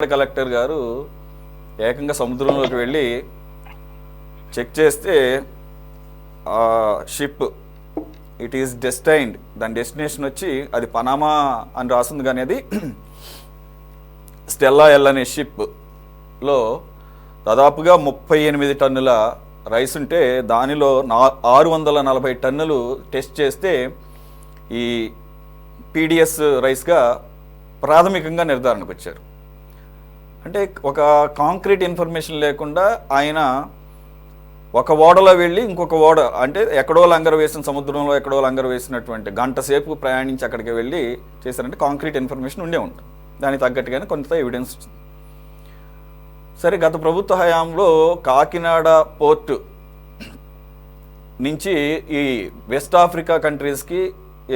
Collector గారు ఏకంగా సముద్రంలోకి వెళ్ళి చెక్ చేస్తే ఆ షిప్ ఇట్ ఈస్ డెస్టైన్డ్, దాని డెస్టినేషన్ వచ్చి అది పనామా అని రాసింది. కానీ అది స్టెల్లా ఎల్ అనే షిప్లో దాదాపుగా 38 టన్నుల రైస్ ఉంటే దానిలో 640 టన్నులు టెస్ట్ చేస్తే ఈ పీడిఎస్ రైస్గా ప్రాథమికంగా నిర్ధారణకు వచ్చారు. అంటే ఒక కాంక్రీట్ ఇన్ఫర్మేషన్ లేకుండా ఆయన ఒక ఓడలో వెళ్ళి ఇంకొక ఓడ, అంటే ఎక్కడో లంగర్ వేసిన సముద్రంలో ఎక్కడో లంగర్ వేసినటువంటి గంట సేపు ప్రయాణించి అక్కడికి వెళ్ళి చేశారంటే కాంక్రీట్ ఇన్ఫర్మేషన్ ఉండే ఉంటుంది. దానికి తగ్గట్టుగానే కొంత ఎవిడెన్స్ వచ్చింది. సరే, గత ప్రభుత్వ హయాంలో కాకినాడ పోర్టు నుంచి ఈ వెస్ట్ ఆఫ్రికా కంట్రీస్కి,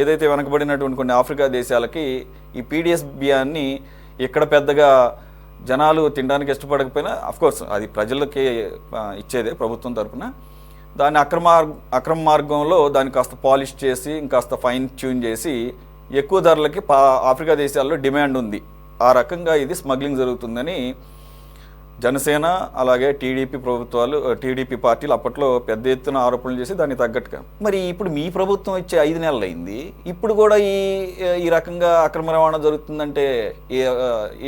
ఏదైతే వెనకబడినటువంటి కొన్ని ఆఫ్రికా దేశాలకి ఈ పీడిఎస్ బియ్యాన్ని ఇక్కడ పెద్దగా జనాలు తినడానికి ఇష్టపడకపోయినా, అఫ్కోర్స్ అది ప్రజలకి ఇచ్చేదే ప్రభుత్వం తరఫున, దాన్ని అక్రమ మార్గంలో దాన్ని కాస్త పాలిష్ చేసి ఇంకాస్త ఫైన్ ట్యూన్ చేసి ఎక్కువ ధరలకి ఆఫ్రికా దేశాల్లో డిమాండ్ ఉంది. ఆ రకంగా ఇది స్మగ్లింగ్ జరుగుతుందని జనసేన అలాగే టీడీపీ పార్టీలు అప్పట్లో పెద్ద ఎత్తున ఆరోపణలు చేసి దానికి తగ్గట్టుగా, మరి ఇప్పుడు మీ ప్రభుత్వం ఇచ్చే 5 నెలలు అయింది, ఇప్పుడు కూడా ఈ రకంగా అక్రమ రవాణా జరుగుతుందంటే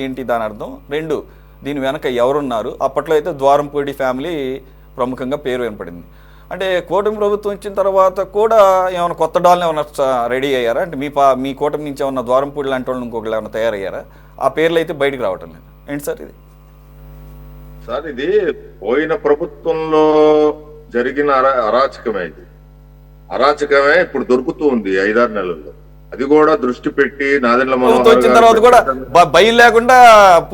ఏంటి దాని అర్థం? 2, దీని వెనక ఎవరున్నారు? అప్పట్లో అయితే ద్వారంపూడి ఫ్యామిలీ ప్రముఖంగా పేరు వినపడింది. అంటే కూటమి ప్రభుత్వం ఇచ్చిన తర్వాత కూడా ఏమైనా కొత్త డాల్ని ఏమైనా రెడీ అయ్యారా? అంటే మీ కూటమి నుంచి ఏమన్నా ద్వారంపూడి లాంటి వాళ్ళు ఇంకొకళ్ళు ఏమైనా తయారయ్యారా? ఆ పేర్లు అయితే బయటకు రావటం లేదు. ఏంటి సార్ ఇది? సార్, ఇది పోయిన ప్రభుత్వంలో జరిగిన అరాచకమే. ఇది అరాచకమే ఇప్పుడు దొరుకుతూ ఉంది 5-6 నెలల్లో. అది కూడా దృష్టి పెట్టి నాదెండ్ల వచ్చిన తర్వాత కూడా భయం లేకుండా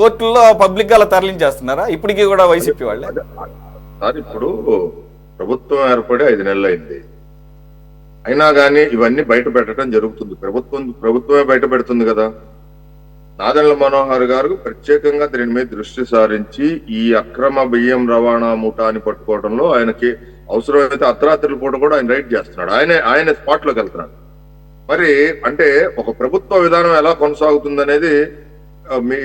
పోర్టుల్లో పబ్లిక్ గా అలా తరలించేస్తున్నారా ఇప్పటికీ కూడా వైసీపీ వాళ్ళే? సార్, ఇప్పుడు ప్రభుత్వం ఏర్పడి 5 నెలలు అయింది, అయినా కానీ ఇవన్నీ బయట పెట్టడం జరుగుతుంది. ప్రభుత్వమే బయట పెడుతుంది కదా. నాదెండ్ల మనోహర్ గారు ప్రత్యేకంగా దీని మీద దృష్టి సారించి ఈ అక్రమ బియ్యం రవాణా ముఠాని పట్టుకోవడంలో ఆయనకి అవసరమైతే అర్ధరాత్రుల పూట కూడా ఆయన రైడ్ చేస్తున్నాడు. ఆయన స్పాట్ లోకి వెళ్తున్నాడు. మరి అంటే ఒక ప్రభుత్వ విధానం ఎలా కొనసాగుతుంది అనేది మీ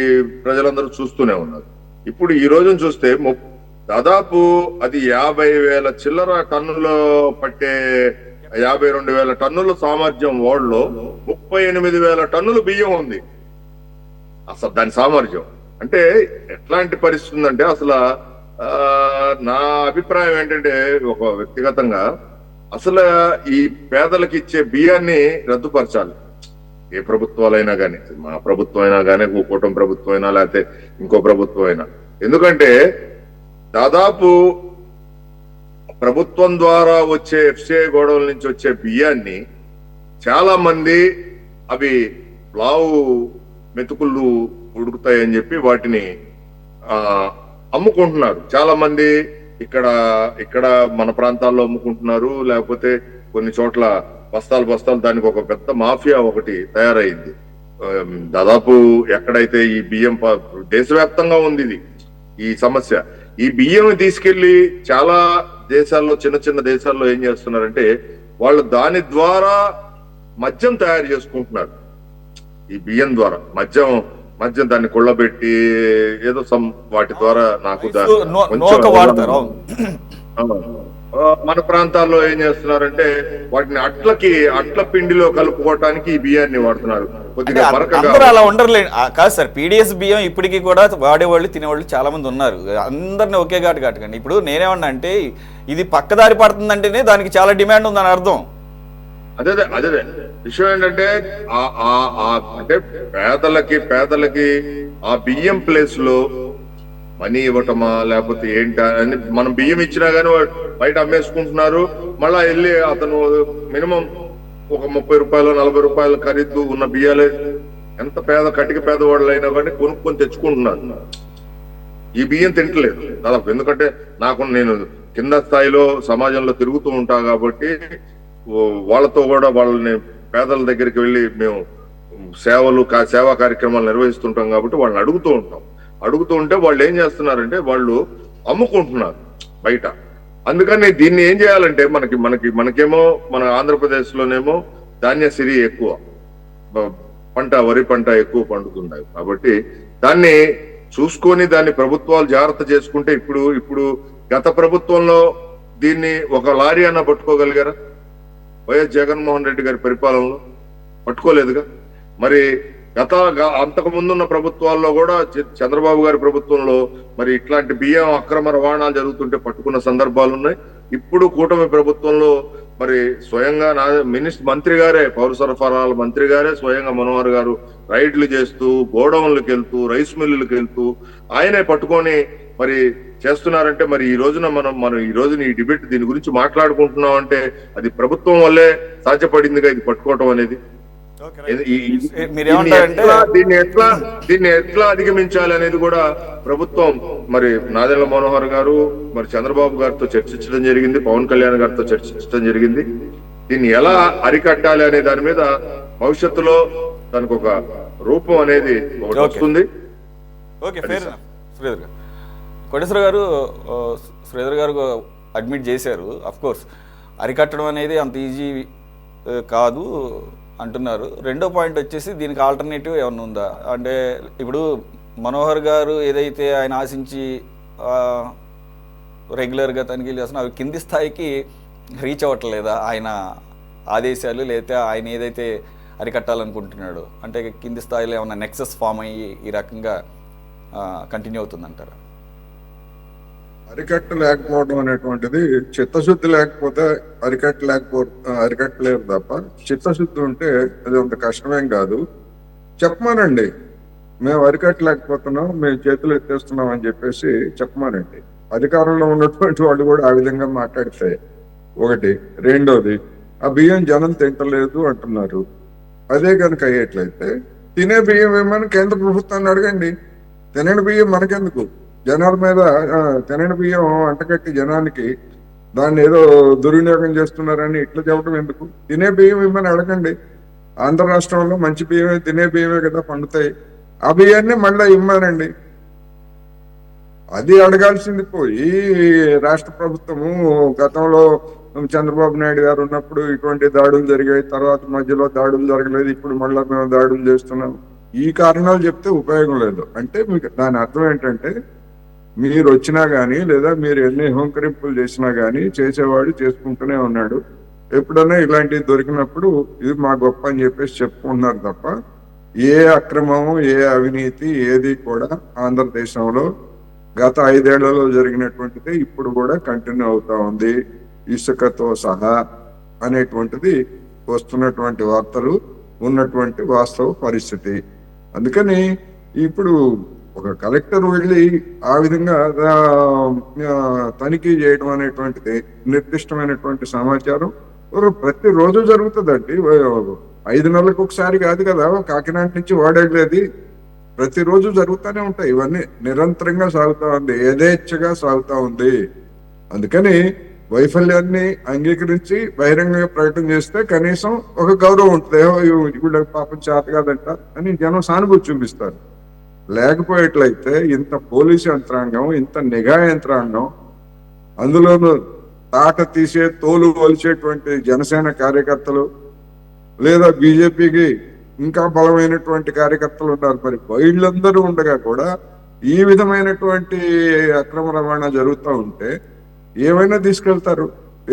ప్రజలందరూ చూస్తూనే ఉన్నారు. ఇప్పుడు ఈ రోజును చూస్తే దాదాపు అది 50,000 చిల్లర టన్నులో పట్టే 52,000 టన్నుల సామర్థ్యం ఓడలో 38,000 టన్నుల బియ్యం ఉంది. అసలు దాని సామర్థ్యం అంటే ఎట్లాంటి పరిస్థితి ఉందంటే, అసలు నా అభిప్రాయం ఏంటంటే, ఒక వ్యక్తిగతంగా అసలు ఈ పేదలకు ఇచ్చే బియ్యాన్ని రద్దుపరచాలి. ఏ ప్రభుత్వాలైనా కానీ, మా ప్రభుత్వం అయినా కానీ, కూటమి ప్రభుత్వం అయినా, లేకపోతే ఇంకో ప్రభుత్వం అయినా. ఎందుకంటే దాదాపు ప్రభుత్వం ద్వారా వచ్చే ఎఫ్సిఐ గోడౌల నుంచి వచ్చే బియ్యాన్ని చాలా మంది అవి లావు మెతుకుళ్ళు ఉడుకుతాయని చెప్పి వాటిని అమ్ముకుంటున్నారు. చాలా మంది ఇక్కడ మన ప్రాంతాల్లో అమ్ముకుంటున్నారు, లేకపోతే కొన్ని చోట్ల బస్తాలు దానికి ఒక పెద్ద మాఫియా ఒకటి తయారైంది. దాదాపు ఎక్కడైతే ఈ బియ్యం దేశవ్యాప్తంగా ఉంది ఈ సమస్య. ఈ బియ్యం తీసుకెళ్లి చాలా దేశాల్లో, చిన్న దేశాల్లో ఏం చేస్తున్నారంటే, వాళ్ళు దాని ద్వారా మద్యం తయారు చేసుకుంటున్నారు. ఈ బియ్యం ద్వారా మద్యం దాన్ని కుళ్ళబెట్టి ఏదో వాటి ద్వారా నాకు మన ప్రాంతాల్లో ఏం చేస్తున్నారంటే, వాటిని అట్ల పిండిలో కలుపుకోవటానికి ఈ బియ్యాన్ని వాడుతున్నారు. కొద్దిగా అలా ఉండరులే. కాదు సార్, పీడిఎస్ బియ్యం ఇప్పటికీ కూడా వాడేవాళ్ళు తినేవాళ్ళు చాలా మంది ఉన్నారు. అందరినీ ఒకే కాటుకండి. ఇప్పుడు నేనేమన్నా అంటే, ఇది పక్కదారి పడుతుందంటేనే దానికి చాలా డిమాండ్ ఉందని అర్థం. అదే విషయం ఏంటంటే, అంటే పేదలకి ఆ బియ్యం ప్లేస్ లో మనీ ఇవ్వటమా లేకపోతే ఏంటా అని, మనం బియ్యం ఇచ్చినా గానీ బయట అమ్మేసుకుంటున్నారు. మళ్ళా వెళ్ళి అతను మినిమం ఒక 30 రూపాయలు 40 రూపాయలు ఖరీదు ఉన్న బియ్యాలే ఎంత కటిక పేదవాళ్ళు అయినా కానీ కొనుక్కొని తెచ్చుకుంటున్నారు. ఈ బియ్యం తింటలేదు దాదాపు. ఎందుకంటే నేను కింద స్థాయిలో సమాజంలో తిరుగుతూ ఉంటా కాబట్టి వాళ్ళతో కూడా వాళ్ళని పేదల దగ్గరికి వెళ్ళి మేము సేవా కార్యక్రమాలు నిర్వహిస్తుంటాం కాబట్టి వాళ్ళని అడుగుతూ ఉంటే వాళ్ళు ఏం చేస్తున్నారంటే, వాళ్ళు అమ్ముకుంటున్నారు బయట. అందుకని దీన్ని ఏం చేయాలంటే, మనకేమో మన ఆంధ్రప్రదేశ్ లోనేమో ధాన్యసిరి ఎక్కువ వరి పంట ఎక్కువ పండుతుంది. కాబట్టి దాన్ని చూసుకొని దాన్ని ప్రభుత్వాలు జాగ్రత్త చేసుకుంటే ఇప్పుడు గత ప్రభుత్వంలో దీన్ని ఒక లారీ అన్న పట్టుకోగలిగారా? వైఎస్ జగన్మోహన్ రెడ్డి గారి పరిపాలనలో పట్టుకోలేదుగా. మరి అంతకు ముందున్న ప్రభుత్వాల్లో కూడా చంద్రబాబు గారి ప్రభుత్వంలో మరి ఇట్లాంటి బియ్యం అక్రమ రవాణాలు జరుగుతుంటే పట్టుకున్న సందర్భాలు ఉన్నాయి. ఇప్పుడు కూటమి ప్రభుత్వంలో మరి స్వయంగా మంత్రి గారే, పౌర సరఫరాల మంత్రి గారే స్వయంగా మనోహర్ గారు రైడ్లు చేస్తూ, గోడౌన్లకు వెళ్తూ, రైస్ మిల్లులకు వెళ్తూ ఆయనే పట్టుకొని మరి చేస్తున్నారంటే మరి ఈ రోజున మనం ఈ రోజున ఈ డిబేట్ దీని గురించి మాట్లాడుకుంటున్నాం అంటే అది ప్రభుత్వం వల్లే సాధ్యపడిందిగా ఇది పట్టుకోవటం అనేది. దీన్ని ఎట్లా అధిగమించాలి అనేది కూడా ప్రభుత్వం మరి నాదెండ్ల మనోహర్ గారు మరి చంద్రబాబు గారితో చర్చించడం జరిగింది, పవన్ కళ్యాణ్ గారితో చర్చించడం జరిగింది. దీన్ని ఎలా అరికట్టాలి అనే దాని మీద భవిష్యత్తులో దానికి ఒక రూపం అనేది ఒకటి వస్తుంది. కోటేశ్వర గారు, శ్రీధర్ గారు అడ్మిట్ చేశారు. అఫ్ కోర్స్ అరికట్టడం అనేది అంత ఈజీ కాదు అంటున్నారు. రెండో పాయింట్ వచ్చేసి దీనికి ఆల్టర్నేటివ్ ఏమన్నా ఉందా అంటే, ఇప్పుడు మనోహర్ గారు ఏదైతే ఆయన ఆశించి రెగ్యులర్గా తనిఖీలు చేస్తున్నా అవి కింది స్థాయికి రీచ్ అవ్వట్లేదా ఆయన ఆదేశాలు, లేకపోతే ఆయన ఏదైతే అరికట్టాలనుకుంటున్నాడు అంటే కింది స్థాయిలో ఏమన్నా నెక్సెస్ ఫామ్ అయ్యి ఈ రకంగా కంటిన్యూ అవుతుందంటారా? అరికట్ట లేకపోవడం అనేటువంటిది చిత్తశుద్ధి లేకపోతే అరికట్టలేరు తప్ప చిత్తశుద్ధి ఉంటే అది అంత కష్టమేం కాదు. చెప్పమానండి, మేము అరికట్టలేకపోతున్నాం, మేము చేతులు ఎత్తేస్తున్నాం అని చెప్పేసి చెప్పమానండి. అధికారంలో ఉన్నటువంటి వాళ్ళు కూడా ఆ విధంగా మాట్లాడితే ఒకటి. రెండోది, ఆ బియ్యం జనం తింటలేదు అంటున్నారు. అదే కనుక అయ్యేట్లయితే తినే బియ్యం ఏమని కేంద్ర ప్రభుత్వాన్ని అడగండి. తినని బియ్యం మనకెందుకు? జనాల మీద తినని బియ్యం అంటకట్టి జనానికి దాన్ని ఏదో దుర్వినియోగం చేస్తున్నారని ఇట్లా చెప్పడం ఎందుకు? తినే బియ్యం ఇమ్మని అడగండి. ఆంధ్ర రాష్ట్రంలో మంచి బియ్యమే, తినే బియ్యమే కదా పండుతాయి. ఆ బియ్యాన్ని మళ్ళీ ఇమ్మానండి. అది అడగాల్సింది పోయి రాష్ట్ర ప్రభుత్వము గతంలో చంద్రబాబు నాయుడు గారు ఉన్నప్పుడు ఇటువంటి దాడులు జరిగాయి, తర్వాత మధ్యలో దాడులు జరగలేదు, ఇప్పుడు మళ్ళీ మేము దాడులు చేస్తున్నాం. ఈ కారణాలు చెప్తే ఉపయోగం లేదు. అంటే మీకు దాని అర్థం ఏంటంటే, మీరు వచ్చినా కానీ లేదా మీరు ఎన్ని హోంకరింపులు చేసినా కానీ చేసేవాడు చేసుకుంటూనే ఉన్నాడు. ఎప్పుడైనా ఇలాంటివి దొరికినప్పుడు ఇది మా గొప్ప అని చెప్పేసి చెప్పుకుంటున్నారు తప్ప ఏ అక్రమము, ఏ అవినీతి ఏది కూడా ఆంధ్రదేశంలో గత 5 ఏళ్లలో జరిగినటువంటిది ఇప్పుడు కూడా కంటిన్యూ అవుతా ఉంది, ఇసుకతో సహా అనేటువంటిది వస్తున్నటువంటి వార్తలు, ఉన్నటువంటి వాస్తవ పరిస్థితి. అందుకని ఇప్పుడు ఒక కలెక్టర్ వెళ్ళి ఆ విధంగా తనిఖీ చేయడం అనేటువంటిది నిర్దిష్టమైనటువంటి సమాచారం ప్రతిరోజు జరుగుతుందండి. 5 నెలలకు ఒకసారి కాదు కదా కాకినాడ నుంచి వాడేది. ప్రతిరోజు జరుగుతూనే ఉంటాయి. ఇవన్నీ నిరంతరంగా సాగుతా ఉంది, యథేచ్ఛగా సాగుతా ఉంది. అందుకని వైఫల్యాన్ని అంగీకరించి బహిరంగంగా ప్రకటన చేస్తే కనీసం ఒక గౌరవం ఉంటుంది. వీళ్ళకి పాపం చేత కాదంట అని జనం సానుభూతి చూపిస్తారు. లేకపోయేట్లయితే ఇంత పోలీసు యంత్రాంగం, ఇంత నిఘా యంత్రాంగం, అందులోనూ తాట తీసే తోలు ఒలిచేటువంటి జనసేన కార్యకర్తలు లేదా బీజేపీకి ఇంకా బలమైనటువంటి కార్యకర్తలు ఉన్నారు. మరి వీళ్ళందరూ ఉండగా కూడా ఈ విధమైనటువంటి అక్రమ రవాణా జరుగుతూ ఉంటే ఏమైనా తీసుకెళ్తారు.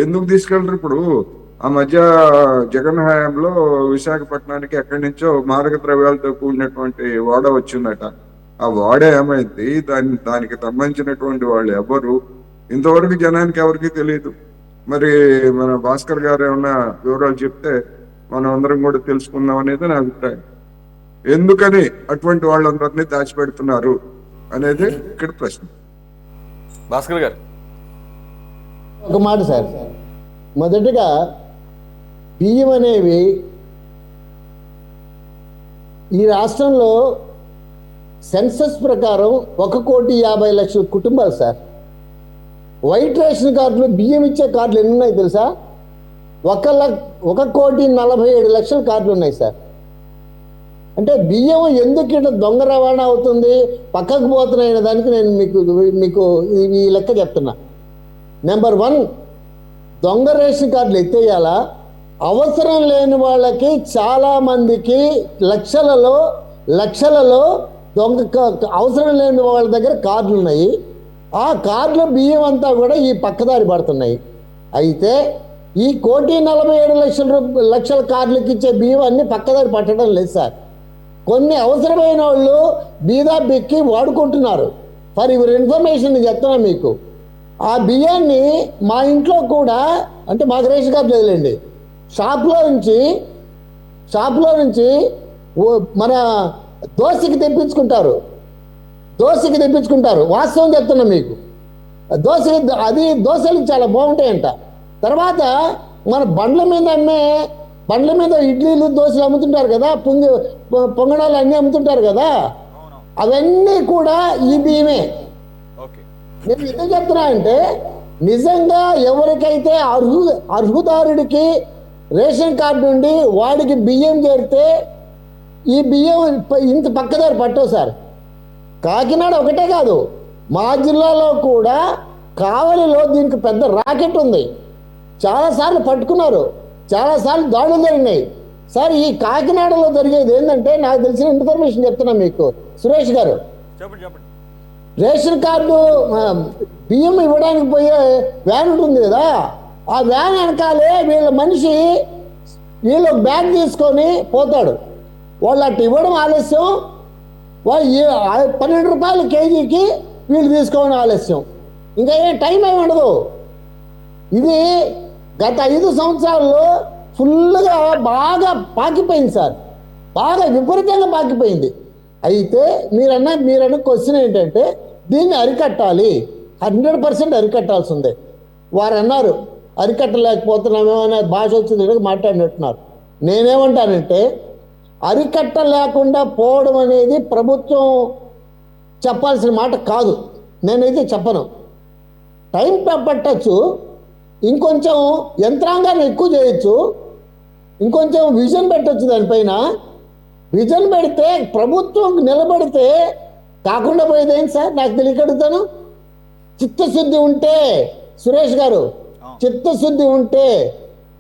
ఎందుకు తీసుకెళ్తారు? ఇప్పుడు ఆ మధ్య జగన్ హయాంలో విశాఖపట్నానికి ఎక్కడి నుంచో మాదక ద్రవ్యాలతో కూడినటువంటి వాడ వచ్చిందట. ఆ వాడ ఏమైంది, దానికి సంబంధించినటువంటి వాళ్ళు ఎవరు ఇంతవరకు జనానికి ఎవరికి తెలియదు. మరి మన భాస్కర్ గారు ఏమన్నా వివరాలు చెప్తే మనం అందరం కూడా తెలుసుకుందాం అనేది నా అభిప్రాయం. ఎందుకని అటువంటి వాళ్ళందరినీ దాచిపెడుతున్నారు అనేది ఇక్కడ ప్రశ్న. భాస్కర్ గారు ఒక మాట సార్, మొదటిగా బియ్యం అనేవి ఈ రాష్ట్రంలో సెన్సస్ ప్రకారం 1,50,00,000 కుటుంబాలు సార్. వైట్ రేషన్ కార్డులు, బియ్యం ఇచ్చే కార్డులు ఎన్ని ఉన్నాయి తెలుసా? 1,47,00,000 కార్డులు ఉన్నాయి సార్. అంటే బియ్యం ఎందుకు ఇట్లా దొంగ రవాణా అవుతుంది, పక్కకు పోతున్నాయనే దానికి నేను మీకు ఈ లెక్క చెప్తున్నా. నెంబర్ 1, దొంగ రేషన్ కార్డులు ఎత్తేయాలా? అవసరం లేని వాళ్ళకి చాలామందికి లక్షలలో అవసరం లేని వాళ్ళ దగ్గర కార్డులు ఉన్నాయి. ఆ కార్డుల బియ్యం అంతా కూడా ఈ పక్కదారి పడుతున్నాయి. అయితే ఈ 1,47,00,000 కార్డులకి ఇచ్చే బియ్యం అన్ని పక్కదారి పట్టడం లేదు సార్. కొన్ని అవసరమైన వాళ్ళు బీదా బిక్కి వాడుకుంటున్నారు. ఫర్ యువర్ ఇన్ఫర్మేషన్ చెప్తున్నా మీకు, ఆ బియ్యాన్ని మా ఇంట్లో కూడా, అంటే మాకు రేషన్ కార్డు లేదులేండి, షాప్లో నుంచి మన దోశకి తెప్పించుకుంటారు. వాస్తవం చెప్తున్నా మీకు. దోశలు చాలా బాగుంటాయంట. తర్వాత మన బండ్ల మీద ఇడ్లీలు దోశలు అమ్ముతుంటారు కదా, పొంగడాలు అన్నీ అమ్ముతుంటారు కదా, అవన్నీ కూడా ఈ బియ్యమే. నేను ఎందుకు చెప్తున్నా అంటే, నిజంగా ఎవరికైతే అర్హుదారుడికి రేషన్ కార్డు నుండి వాడికి బియ్యం చేరితే ఈ బియ్యం ఇంత పక్కదారి పట్టవు సార్. కాకినాడ ఒకటే కాదు, మా జిల్లాలో కూడా కావలిలో దీనికి పెద్ద రాకెట్ ఉంది. చాలాసార్లు పట్టుకున్నారు, చాలాసార్లు దాడులు జరిగినాయి సార్. ఈ కాకినాడలో జరిగేది ఏంటంటే, నాకు తెలిసిన ఇన్ఫర్మేషన్ చెప్తున్నా మీకు సురేష్ గారు. రేషన్ కార్డు బియ్యం ఇవ్వడానికి పోయే వ్యాన్ ఉంటుంది కదా, ఆ వ్యాన్ వెనకాలే వీళ్ళ బ్యాగ్ తీసుకొని పోతాడు. వాళ్ళు అట్టు ఇవ్వడం ఆలస్యం, వాళ్ళు 12 రూపాయలు కేజీకి వీళ్ళు తీసుకోవడం ఆలస్యం, ఇంకా ఏ టైం ఏమి ఉండదు. ఇది గత 5 సంవత్సరాల్లో ఫుల్గా బాగా పాకిపోయింది సార్, బాగా విపరీతంగా పాకిపోయింది. అయితే మీరన్న క్వశ్చన్ ఏంటంటే, దీన్ని అరికట్టాలి, 100% అరికట్టాల్సి ఉంది. వారు అన్నారు అరికట్టలేకపోతున్నామేమో అనే భాష వచ్చింది మాట్లాడినట్టున్నారు. నేనేమంటానంటే, అరికట్ట లేకుండా పోవడం అనేది ప్రభుత్వం చెప్పాల్సిన మాట కాదు, నేనైతే చెప్పను. టైం పట్టచ్చు, ఇంకొంచెం యంత్రాంగాన్ని ఎక్కువ చేయొచ్చు, ఇంకొంచెం విజన్ పెట్టచ్చు. దానిపైన విజన్ పెడితే, ప్రభుత్వం నిలబడితే కాకుండా పోయేది ఏంటి సార్? నాకు తెలియకడుగుతాను. చిత్తశుద్ధి ఉంటే సురేష్ గారు, చిత్తశుద్ధి ఉంటే,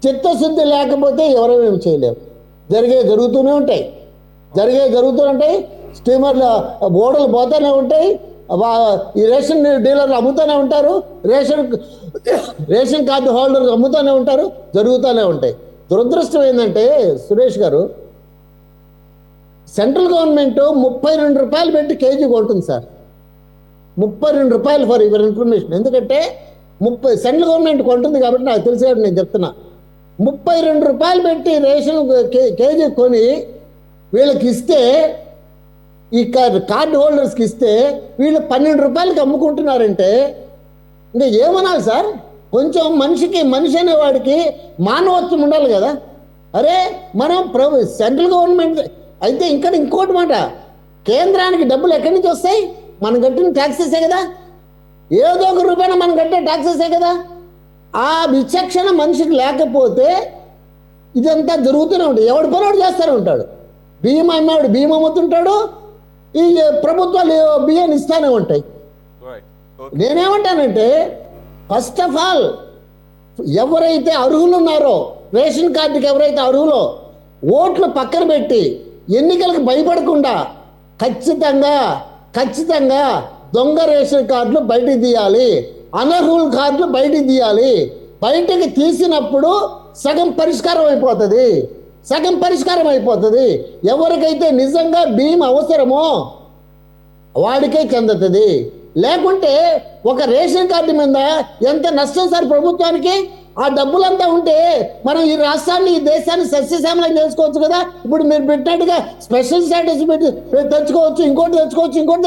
చిత్తశుద్ధి లేకపోతే ఎవరేమేమి చేయలేము. జరుగుతూనే ఉంటాయి. స్టీమర్లు ఓడలు పోతూనే ఉంటాయి, ఈ రేషన్ డీలర్లు అమ్ముతూనే ఉంటారు, రేషన్ కార్డు హోల్డర్లు అమ్ముతూనే ఉంటారు, జరుగుతూనే ఉంటాయి. దురదృష్టం ఏంటంటే సురేష్ గారు, సెంట్రల్ గవర్నమెంట్ 32 రూపాయలు పెట్టి కేజీ కొంటుంది సార్. 32 రూపాయలు ఫర్ యువర్ ఇన్ఫర్మేషన్. ఎందుకంటే సెంట్రల్ గవర్నమెంట్ కొంటుంది కాబట్టి నాకు తెలిసేది నేను చెప్తున్నా. 32 రూపాయలు పెట్టి రేషన్ కేజీ కొని వీళ్ళకి ఇస్తే, ఈ కార్డు హోల్డర్స్కి ఇస్తే, వీళ్ళు 12 రూపాయలకి అమ్ముకుంటున్నారంటే ఇంకా ఏమనాలి సార్? కొంచెం మనిషి అనేవాడికి మానవత్వం ఉండాలి కదా. అరే మనం సెంట్రల్ గవర్నమెంట్ అయితే ఇంకోటి మాట, కేంద్రానికి డబ్బులు ఎక్కడి నుంచి వస్తాయి? మనం కట్టిన ట్యాక్సెసే కదా, ఏదో ఒక రూపాయన మనం కట్టే ట్యాక్సెసే కదా. ఆ విచక్షణ మనిషికి లేకపోతే ఇదంతా జరుగుతూనే ఉంటుంది. ఎవడి పనోడు చేస్తూనే ఉంటాడు. బియ్యం అమ్మేవాడు బియ్యం అమ్ముతుంటాడు, ఈ ప్రభుత్వాలు బియ్యాన్ని ఇస్తూనే ఉంటాయి. నేనేమంటానంటే, ఫస్ట్ ఆఫ్ ఆల్ ఎవరైతే అర్హులు ఉన్నారో, రేషన్ కార్డుకి ఎవరైతే అర్హులో, ఓట్లు పక్కన పెట్టి ఎన్నికలకు భయపడకుండా ఖచ్చితంగా దొంగ రేషన్ కార్డులు బయటికి తీయాలి, అనర్హుల కార్డులు బయటికి తీయాలి. బయటికి తీసినప్పుడు సగం పరిష్కారం అయిపోతుంది. ఎవరికైతే నిజంగా బియ్యం అవసరమో వాడికే చెందుతుంది. లేకుంటే ఒక రేషన్ కార్డు మీద ఎంత నష్టం సార్ ప్రభుత్వానికి? ఆ డబ్బులంతా ఉంటే మనం ఈ రాష్ట్రాన్ని, ఈ దేశాన్ని సస్యశ్యామలం చేసుకోవచ్చు కదా. ఇప్పుడు మీరు పెట్టినట్టుగా స్పెషల్ స్టేటస్ పెట్టి తెచ్చుకోవచ్చు, ఇంకోటి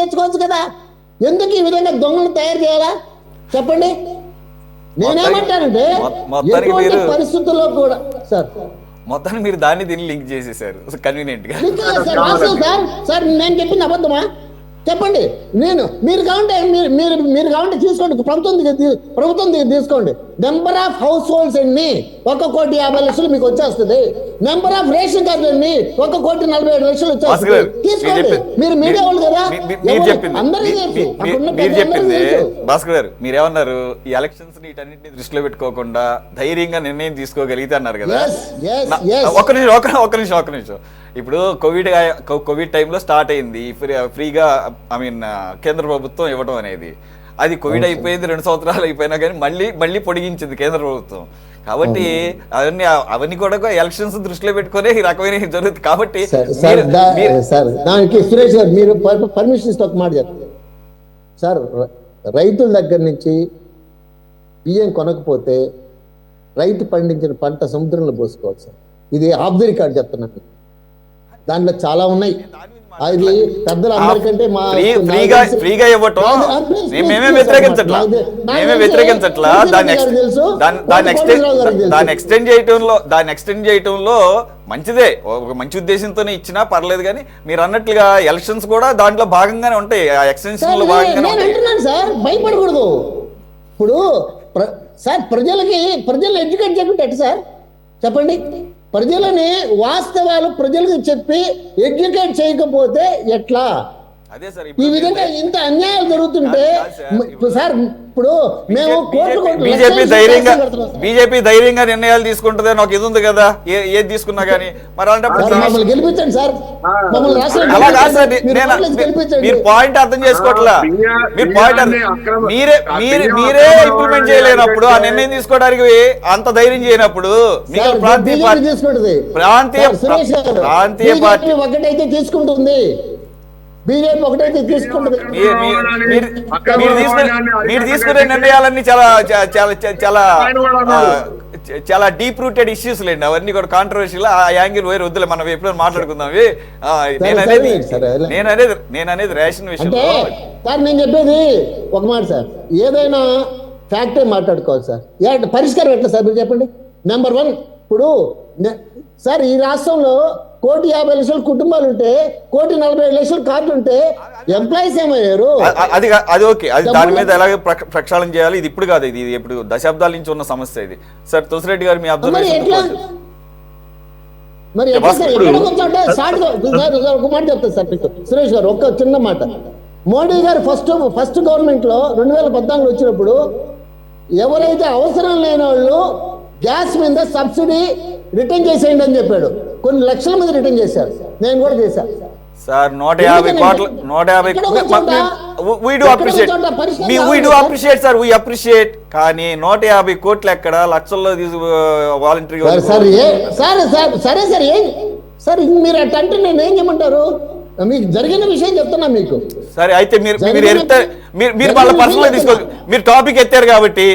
తెచ్చుకోవచ్చు కదా. ఎందుకు ఈ విధంగా దొంగలు తయారు చేయాలా చెప్పండి? నేనేమంటానంటే, ఎటువంటి పరిస్థితుల్లో కూడా సార్ మొత్తాన్ని మీరు దీన్ని లింక్ చేసేసారు కన్వీనియంట్ గా. సార్ నేను చెప్పింది అబద్ధమా? చెప్పండి. మీరు కావాలంటే తీసుకోండి, ప్రభుత్వం తీసుకోండి. నెంబర్ ఆఫ్ హౌస్ హోల్డ్స్ ఎన్ని? 1,50,00,000 మీకు వచ్చేస్తుంది. నెంబర్ ఆఫ్ రేషన్ కార్డులు ఎన్ని? 1,47,00,000 వచ్చేస్తుంది. తీసుకోండి. మీరు మీడియా వాళ్ళు కదా, మీరు చెప్పింది భాస్కర్ గారు, మీరేమన్నారు? ఈ ఎలక్షన్స్ వీటన్నిటిని దృష్టిలో పెట్టుకోకుండా ధైర్యంగా నిర్ణయం తీసుకోగలిగితే అన్నారు కదా. ఒక్క నిమిషం. ఇప్పుడు కోవిడ్ టైంలో స్టార్ట్ అయింది ఫ్రీగా కేంద్ర ప్రభుత్వం ఇవ్వడం అనేది. అది కోవిడ్ అయిపోయింది, 2 సంవత్సరాలు అయిపోయినా కానీ మళ్ళీ పొడిగించింది కేంద్ర ప్రభుత్వం. కాబట్టి అవన్నీ కూడా ఎలక్షన్స్ దృష్టిలో పెట్టుకునే ఈ రకమైన జరుగుతుంది. కాబట్టి దానికి సురేష్ గారు మీరు పర్మిషన్ ఇస్తే ఒక మాట చెప్తారు సార్. రైతుల దగ్గర నుంచి బియ్యం కొనకపోతే రైతు పండించిన పంట సముద్రంలో పోసుకోవాలి సార్. ఇది ఆఫ్ ది రికార్డ్ చెప్తున్నాను. దాంట్లో చాలా ఉన్నాయి. అది పెద్దలు అందరికంటే ఫ్రీగా ఇవ్వటం మేమే వ్యతిరేకించట్లా. దాన్ని ఎక్స్టెండ్ చేయటంలో మంచిదే, ఒక మంచి ఉద్దేశంతోనే ఇచ్చినా పర్లేదు. కానీ మీరు అన్నట్లుగా ఎలక్షన్స్ కూడా దాంట్లో భాగంగానే ఉంటాయి, ఆ ఎక్స్టెన్షన్ లో భాగంగానే ఉంటాయి సార్. భయపడకూడదు. ఇప్పుడు సార్ ప్రజలు ఎడ్యుకేట్ చేయకుంటే సార్ చెప్పండి. ప్రజలని వాస్తవాలు ప్రజలకు చెప్పి ఎడ్యుకేట్ చేయకపోతే ఎట్లా? ఈ విధంగా ఇంత అన్యాయాలు జరుగుతుంటే సార్ ఇప్పుడు మేము బీజేపీ ధైర్యంగా నిర్ణయాలు తీసుకుంటుంది అని ఒక ఇది ఉంది కదా, ఏది తీసుకున్నా కానీ. మరి మమ్మల్ని గెలిపించండి సార్, మీరు పాయింట్ అర్థం చేసుకోవట్లా. మీరు పాయింట్ మీరే ఇంప్లిమెంట్ చేయలేనప్పుడు, ఆ నిర్ణయం తీసుకోవడానికి అంత ధైర్యం చేయనప్పుడు మీకు ప్రాంతీయ పార్టీ ఒకటైతే తీసుకుంటుంది, బీజేపీ ఒకటైతే తీసుకుంటుంది. మీరు తీసుకునే నిర్ణయాలన్నీ చాలా డీప్ రూటెడ్ ఇష్యూస్ లేండి. అవన్నీ కూడా కాంట్రవర్షియల్. ఆ యాంగిల్ వేరే వద్దులే, మనం ఎప్పుడైనా మాట్లాడుకుందాం. నేను అనేది రేషన్ విషయంలో సార్ నేను చెప్పేది ఒక మాట సార్. ఏదైనా ఫ్యాక్టరీ మాట్లాడుకోవాలి సార్. పరిష్కారం ఎట్లా సార్ మీరు చెప్పండి. నెంబర్ 1 ఇప్పుడు సార్ ఈ రాష్ట్రంలో 1,50,00,000 కుటుంబాలు ఉంటే 1,40,00,000 కార్డులు ఉంటే ఎంప్లాయీస్ ఏమయ్యారు? అది ఓకే, అది దాని మీద ఎలాగే ప్రక్షాళన చేయాలి. ఇది ఇప్పుడు కాదు, ఇది ఇప్పుడు దశాబ్దాల నుంచి ఉన్న సమస్య ఇది. సార్ తులసిరెడ్డి గారు మీ అబ్జర్వేషన్. మరి ఒక మాట చెప్తాను సార్ మీకు సురేష్ గారు, ఒక చిన్న మాట. మోడీ గారు ఫస్ట్ గవర్నమెంట్ లో 2014 వచ్చినప్పుడు ఎవరైతే అవసరం లేని వాళ్ళు గ్యాస్ మీద సబ్సిడీ రిటర్న్ చేసేయండి అని చెప్పాడు. కొన్ని లక్షల మంది రిటర్న్ చేశారు, నేను కూడా చేశాను సార్. 150 కోట్ల 150 సార్, వీ అప్రిషియేట్. కానీ 150 కోట్లు ఎక్కడ, లక్షల్లో వాలంటరీగా సరే సార్. సార్ మీరు అట్టంటే నేను ఏం చేయమంటారు? మీకు జరిగిన విషయం చెప్తున్నా మీకు. సరే అయితే మీరు వాళ్ళ పర్సనల్ తీసుకోవాలి. మీరు టాపిక్ ఎత్తారు కాబట్టి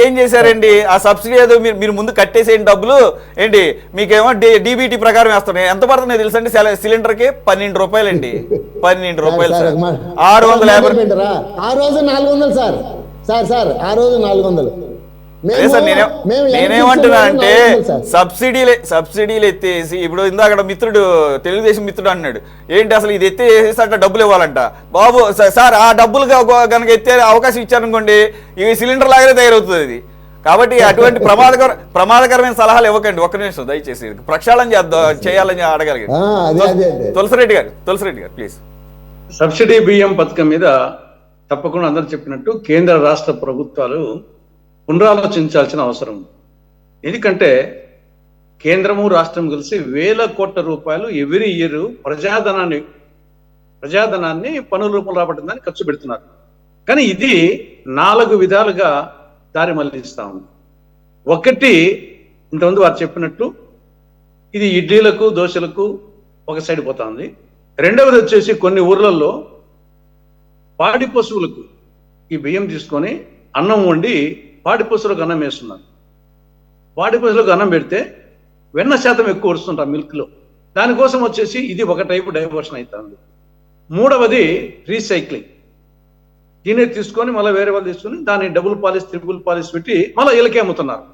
ఏం చేశారండి? ఆ సబ్సిడీ ఏదో మీరు ముందు కట్టేసేయండి డబ్బులు ఏంటి, మీకేమో డీబీటీ ప్రకారం వేస్తున్నాయి. ఎంత పడుతున్నాయి తెలుసండి సిలిండర్కి? 12 రూపాయలండి. 12 రూపాయలు సార్. 650. ఆ రోజు 400 సార్. సార్ ఆ రోజు 400. నేనేమంటున్నా అంటే సబ్సిడీలు ఎత్తేసి, ఇప్పుడు ఇందాక తెలుగుదేశం మిత్రుడు అన్నాడు, ఏంటి అసలు ఇది ఎత్తేసి అట్లా డబ్బులు ఇవ్వాలంట. బాబు సార్, ఆ డబ్బులు కనుక ఎత్తే అవకాశం ఇచ్చారనుకోండి, ఇవి సిలిండర్ లాగానే తయారవుతుంది ఇది. కాబట్టి అటువంటి ప్రమాదకరమైన సలహాలు ఇవ్వకండి. ఒక్క నిమిషం దయచేసి ప్రక్షాళన చేయాలని అడగలిగారు. తులసిరెడ్డి గారు ప్లీజ్. సబ్సిడీ బియ్యం పథకం మీద తప్పకుండా అందరూ చెప్పినట్టు కేంద్ర రాష్ట్ర ప్రభుత్వాలు పునరాలోచించాల్సిన అవసరం. ఎందుకంటే కేంద్రము రాష్ట్రం కలిసి వేల కోట్ల రూపాయలు ఎవ్రీ ఇయర్ ప్రజాధనాన్ని పన్నుల రూపంలో రాబట్టిందని ఖర్చు పెడుతున్నారు. కానీ ఇది 4 విధాలుగా దారి మళ్లిస్తా ఉంది. ఒకటి, ఇంతకుముందు వారు చెప్పినట్టు ఇది ఇడ్లీలకు దోశలకు ఒక సైడ్ పోతా ఉంది. రెండవది వచ్చేసి కొన్ని ఊర్లలో పాడి పశువులకు ఈ బియ్యం తీసుకొని అన్నం వండి పాడి పశువులకు అన్నం వేస్తున్నారు. పాడి పశువులకు అన్నం పెడితే వెన్న శాతం ఎక్కువ వస్తుంటారు మిల్క్లో. దానికోసం వచ్చేసి ఇది ఒక టైపు డైవర్షన్ అవుతుంది. మూడవది రీసైక్లింగ్. దీన్ని తీసుకొని మళ్ళీ వేరే వాళ్ళు తీసుకొని దాన్ని డబుల్ పాలిష్, ట్రిపుల్ పాలిష్ పెట్టి మళ్ళీ ఇళ్ళకే అమ్ముతున్నారు.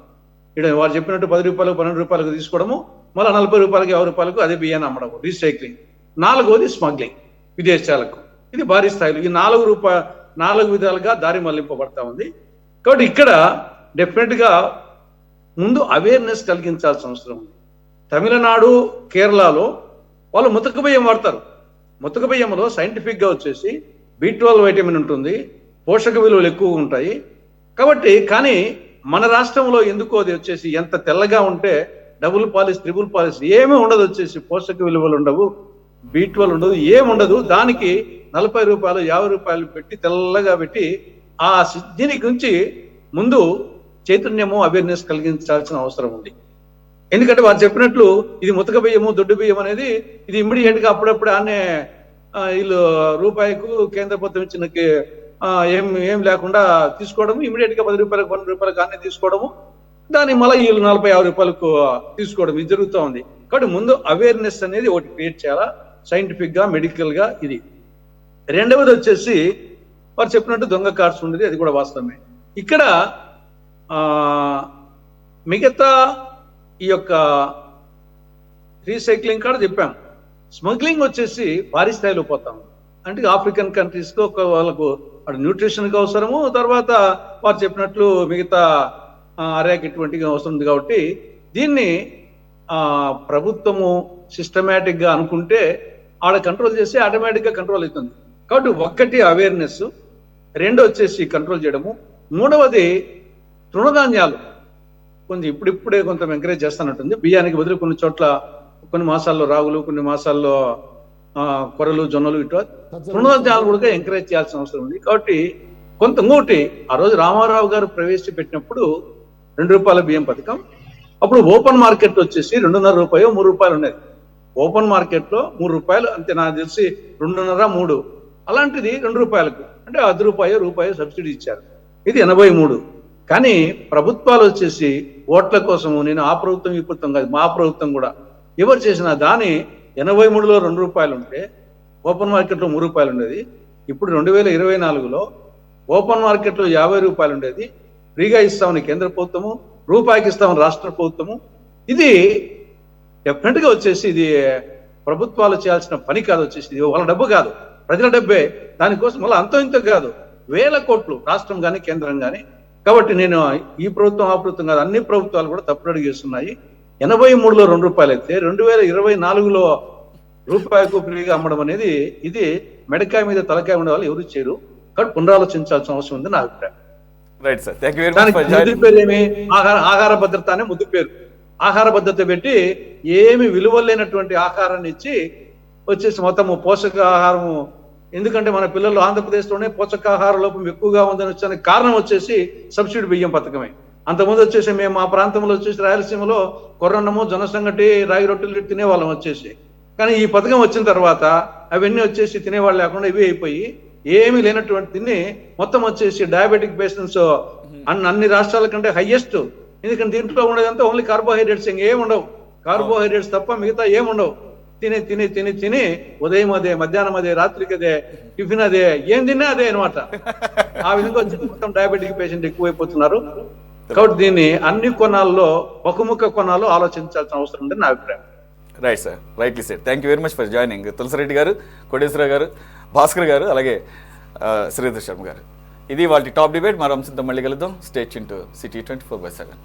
ఇక్కడ వారు చెప్పినట్టు 10 రూపాయలు 12 రూపాయలకు తీసుకోవడము, మళ్ళీ 40 రూపాయలకి 50 రూపాయలకు అదే బియ్యాన్ని అమ్మడం, రీసైక్లింగ్. 4వది స్మగ్లింగ్, విదేశాలకు. ఇది భారీ స్థాయిలో ఈ 4 విధాలుగా దారి మళ్లింపబడతా ఉంది. కాబట్టి ఇక్కడ డెఫినెట్గా ముందు అవేర్నెస్ కలిగించాల్సిన అవసరం ఉంది. తమిళనాడు, కేరళలో వాళ్ళు ముతక బియ్యం వాడతారు. ముతక బియ్యంలో సైంటిఫిక్గా వచ్చేసి B12 వైటమిన్ ఉంటుంది, పోషక విలువలు ఎక్కువ ఉంటాయి. కాబట్టి కానీ మన రాష్ట్రంలో ఎందుకు అది వచ్చేసి ఎంత తెల్లగా ఉంటే డబుల్ పాలిష్, ట్రిపుల్ పాలిష్ ఏమీ ఉండదు, వచ్చేసి పోషక విలువలు ఉండవు, B12 ఉండదు, ఏముండదు. దానికి 40 రూపాయలు 50 రూపాయలు పెట్టి తెల్లగా పెట్టి ఆ దీని గురించి ముందు చైతన్యము, అవేర్నెస్ కలిగించాల్సిన అవసరం ఉంది. ఎందుకంటే వారు చెప్పినట్లు ఇది ముతక బియ్యము, దొడ్డు బియ్యం అనేది ఇది ఇమ్మీడియట్ గా అప్పుడప్పుడు ఆనే వీళ్ళు రూపాయికు కేంద్ర ప్రభుత్వం ఇచ్చిన ఏం లేకుండా తీసుకోవడము, ఇమ్మీడియట్ గా 10 రూపాయలకు 12 రూపాయలకు ఆనే తీసుకోవడము, దాన్ని మళ్ళీ వీళ్ళు 40-50 రూపాయలకు తీసుకోవడం ఇది జరుగుతూ ఉంది. కాబట్టి ముందు అవేర్నెస్ అనేది ఒకటి క్రియేట్ చేయాలా, సైంటిఫిక్ గా, మెడికల్ గా. ఇది రెండవది వచ్చేసి వారు చెప్పినట్టు దొంగ కార్డ్స్ ఉండేది, అది కూడా వాస్తవమే. ఇక్కడ మిగతా ఈ యొక్క రీసైక్లింగ్ కార్డు చెప్పాం, స్మగ్లింగ్ వచ్చేసి భారీ స్థాయిలో పోతాం. అంటే ఆఫ్రికన్ కంట్రీస్ కు వాళ్ళకు న్యూట్రిషన్ కి అవసరము, తర్వాత వారు చెప్పినట్లు మిగతా అరేక్ ఇటువంటిగా అవసరం ఉంది. కాబట్టి దీన్ని ప్రభుత్వము సిస్టమేటిక్ గా అనుకుంటే ఆడ కంట్రోల్ చేసి ఆటోమేటిక్ గా కంట్రోల్ అవుతుంది. కాబట్టి ఒక్కటి అవేర్నెస్, రెండు వచ్చేసి కంట్రోల్ చేయడము, మూడవది తృణధాన్యాలు కొంచెం ఇప్పుడిప్పుడే కొంత ఎంకరేజ్ చేస్తానంటుంది. బియ్యానికి బదులు కొన్ని చోట్ల కొన్ని మాసాల్లో రాగులు, కొన్ని మాసాల్లో కొర్రలు, జొన్నలు, ఇటు తృణధాన్యాలు కూడా ఎంకరేజ్ చేయాల్సిన అవసరం ఉంది. కాబట్టి ఇంకోటి ఆ రోజు రామారావు గారు ప్రవేశపెట్టినప్పుడు 2 రూపాయల బియ్యం పథకం, అప్పుడు ఓపెన్ మార్కెట్ వచ్చేసి 2.5 రూపాయలు 3 రూపాయలు ఉండేది. ఓపెన్ మార్కెట్ లో 3 రూపాయలు అంతే, నాకు తెలిసి 2.5, 3. అలాంటిది 2 రూపాయలకు అంటే ₹1 సబ్సిడీ ఇచ్చారు. ఇది 83. కానీ ప్రభుత్వాలు వచ్చేసి ఓట్ల కోసము, నేను ఆ ప్రభుత్వం ఈ ప్రభుత్వం కాదు, మా ప్రభుత్వం కూడా ఎవరు చేసినా దాని 83లో 2 రూపాయలు ఉంటే ఓపెన్ మార్కెట్లో 3 రూపాయలు ఉండేది. ఇప్పుడు 2024లో ఓపెన్ మార్కెట్లో 50 రూపాయలు ఉండేది. ఫ్రీగా ఇస్తామని కేంద్ర ప్రభుత్వము, రూపాయికి ఇస్తామని రాష్ట్ర ప్రభుత్వము. ఇది డెఫినెట్ గా వచ్చేసి ఇది ప్రభుత్వాలు చేయాల్సిన పని కాదు, వచ్చేసి ఇది వాళ్ళ డబ్బు కాదు, ప్రజల డబ్బే. దానికోసం మళ్ళీ అంతో ఇంతో కాదు, వేల కోట్లు రాష్ట్రం కానీ కేంద్రం కానీ. కాబట్టి నేను ఈ ప్రభుత్వం ఆ ప్రభుత్వం కాదు, అన్ని ప్రభుత్వాలు కూడా తప్పుడు అడుగు చేస్తున్నాయి. 83లో 2 రూపాయలు అయితే 2024లో రూపాయికు ఫ్రీగా అమ్మడం అనేది ఇది మెడకాయ మీద తలకాయ ఉండే వాళ్ళు ఎవరు చేయరు. కాబట్టి పునరాలోచించాల్సిన అవసరం ఉంది నా అభిప్రాయం. Right sir, thank you very దానికి మచ్. ముద్దు పేరు ఏమి, ఆహార భద్రత అనే ముద్దు పేరు. ఆహార భద్రత పెట్టి ఏమి విలువలేనటువంటి ఆహారాన్ని ఇచ్చి వచ్చేసి మొత్తము పోషకాహారము. ఎందుకంటే మన పిల్లలు ఆంధ్రప్రదేశ్లోనే పోషకాహార లోపం ఎక్కువగా ఉందని వచ్చే కారణం వచ్చేసి సబ్సిడీ బియ్యం పథకమే. అంతకుముందు వచ్చేసి మేము మా ప్రాంతంలో వచ్చేసి రాయలసీమలో కొర్రన్నము, జొన్న సంగటి, రాగి రొట్టెలు తినేవాళ్ళం వచ్చేసి. కానీ ఈ పథకం వచ్చిన తర్వాత అవన్నీ వచ్చేసి తినేవాళ్ళు లేకుండా ఇవి అయిపోయి ఏమీ లేనటువంటి తిని మొత్తం వచ్చేసి డయాబెటిక్ పేషెంట్స్ అన్ని రాష్ట్రాల కంటే హైయెస్ట్. ఎందుకంటే దీంట్లో ఉండేదంతా ఓన్లీ కార్బోహైడ్రేట్స్, ఇంకేముండవు, కార్బోహైడ్రేట్స్ తప్ప మిగతా ఏముండవు. తిని తిని తిని తిని ఉదయం అదే, మధ్యాహ్నం అదే, రాత్రికి అదే, టిఫిన్ అదే, ఏం తిన్నా అదే అనమాట. ఆ విధంగా వచ్చి మొత్తం డయాబెటిక్ పేషెంట్ ఎక్కువైపోతున్నారు. కాబట్టి దీన్ని అన్ని కోణాల్లో, బహుముఖ కోణాల్లో ఆలోచించాల్సిన అవసరం ఉందని నా అభిప్రాయం. Right sir, rightly sir. Thank you very much for joining. Tulasi Reddy గారు, కోటేశ్వరరావు గారు, భాస్కర్ గారు, అలాగే శ్రీధర్ శర్మ గారు. ఇది వాళ్ళ టాప్ డిబేట్. మరో అంశంతో మళ్ళీ కలుద్దాం. Stay tuned to city 24/7.